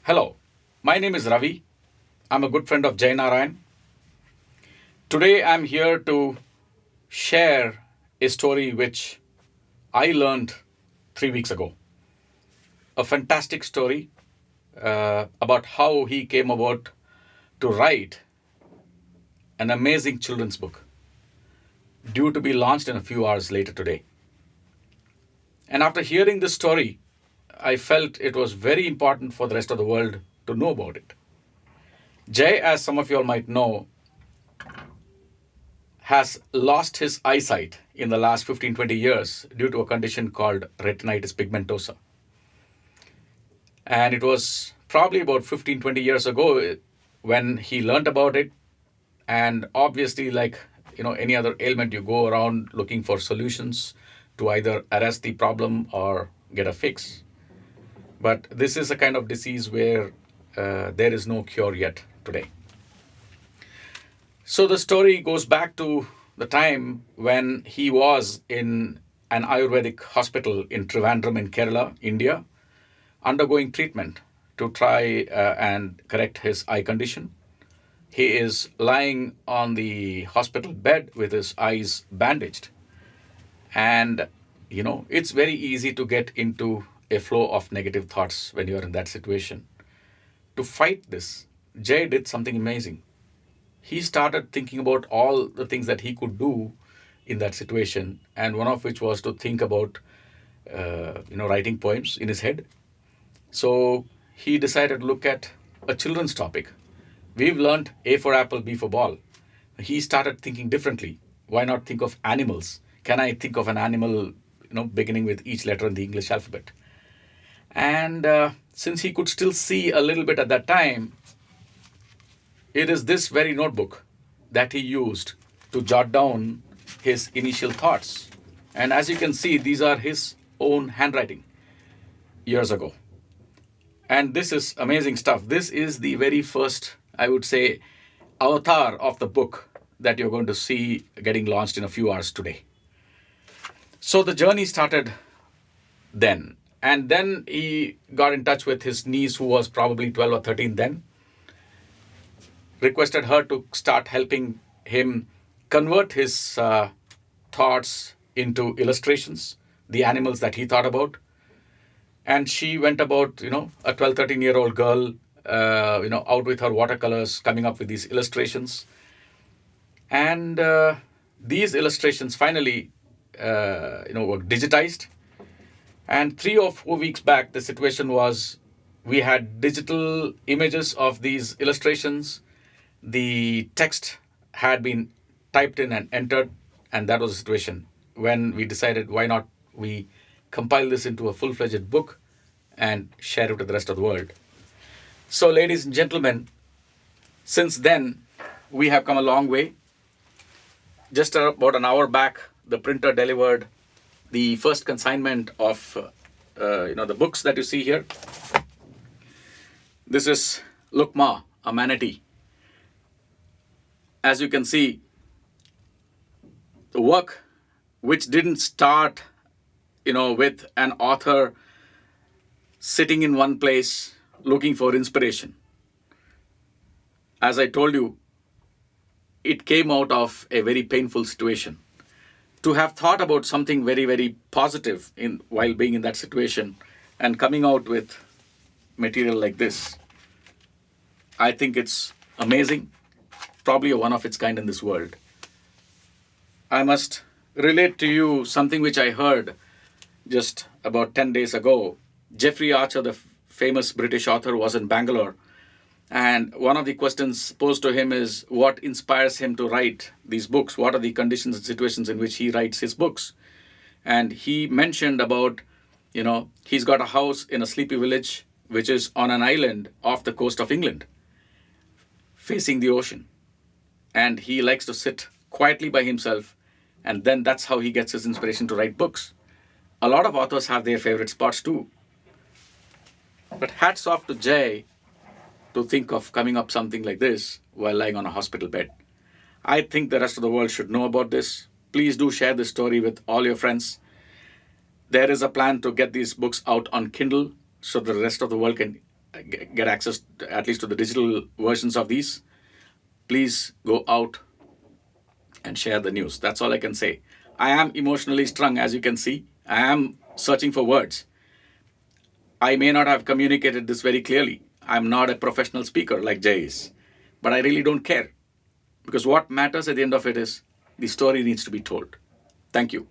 Hello, my name is Ravi. I'm a good friend of Jai Narayan. Today I'm here to share a story which I learned 3 weeks ago. A fantastic story about how he came about to write an amazing children's book due to be launched in a few hours later today. And after hearing this story, I felt it was very important for the rest of the world to know about it. Jay, as some of you all might know, has lost his eyesight in the last 15-20 years due to a condition called retinitis pigmentosa. And it was probably about 15-20 years ago when he learned about it. And obviously, like any other ailment, you go around looking for solutions to either arrest the problem or get a fix. But this is a kind of disease where there is no cure yet today. So the story goes back to the time when he was in an Ayurvedic hospital in Trivandrum in Kerala, India, undergoing treatment to try and correct his eye condition. He is lying on the hospital bed with his eyes bandaged. And, it's very easy to get into a flow of negative thoughts when you're in that situation. To fight this, Jay did something amazing. He started thinking about all the things that he could do in that situation, and one of which was to think about, writing poems in his head. So he decided to look at a children's topic. We've learned A for apple, B for ball. He started thinking differently. Why not think of animals? Can I think of an animal, beginning with each letter in the English alphabet? And since he could still see a little bit at that time, it is this very notebook that he used to jot down his initial thoughts. And as you can see, these are his own handwriting years ago. And this is amazing stuff. This is the very first, I would say, avatar of the book that you're going to see getting launched in a few hours today. So the journey started then. And then he got in touch with his niece, who was probably 12 or 13 then, requested her to start helping him convert his thoughts into illustrations, the animals that he thought about. And she went about, a 12, 13-year-old girl, out with her watercolors, coming up with these illustrations. And these illustrations finally, were digitized. And 3 or 4 weeks back, the situation was we had digital images of these illustrations. The text had been typed in and entered, and that was the situation when we decided why not we compile this into a full-fledged book and share it with the rest of the world. So, ladies and gentlemen, since then, we have come a long way. Just about an hour back, the printer delivered the first consignment of the books that you see here. This is Lukma, a manatee. As you can see, the work which didn't start, with an author sitting in one place looking for inspiration. As I told you, it came out of a very painful situation. To have thought about something very, very positive while being in that situation and coming out with material like this, I think it's amazing. Probably a one of its kind in this world. I must relate to you something which I heard just about 10 days ago. Jeffrey Archer, the famous British author, was in Bangalore. And one of the questions posed to him is, what inspires him to write these books? What are the conditions and situations in which he writes his books? And he mentioned about, he's got a house in a sleepy village, which is on an island off the coast of England, facing the ocean. And he likes to sit quietly by himself, and then that's how he gets his inspiration to write books. A lot of authors have their favorite spots too. But hats off to Jay to think of coming up something like this while lying on a hospital bed. I think the rest of the world should know about this. Please do share this story with all your friends. There is a plan to get these books out on Kindle so the rest of the world can get access at least to the digital versions of these, please go out and share the news. That's all I can say. I am emotionally strung, as you can see. I am searching for words. I may not have communicated this very clearly. I'm not a professional speaker like Jay is, but I really don't care, because what matters at the end of it is the story needs to be told. Thank you.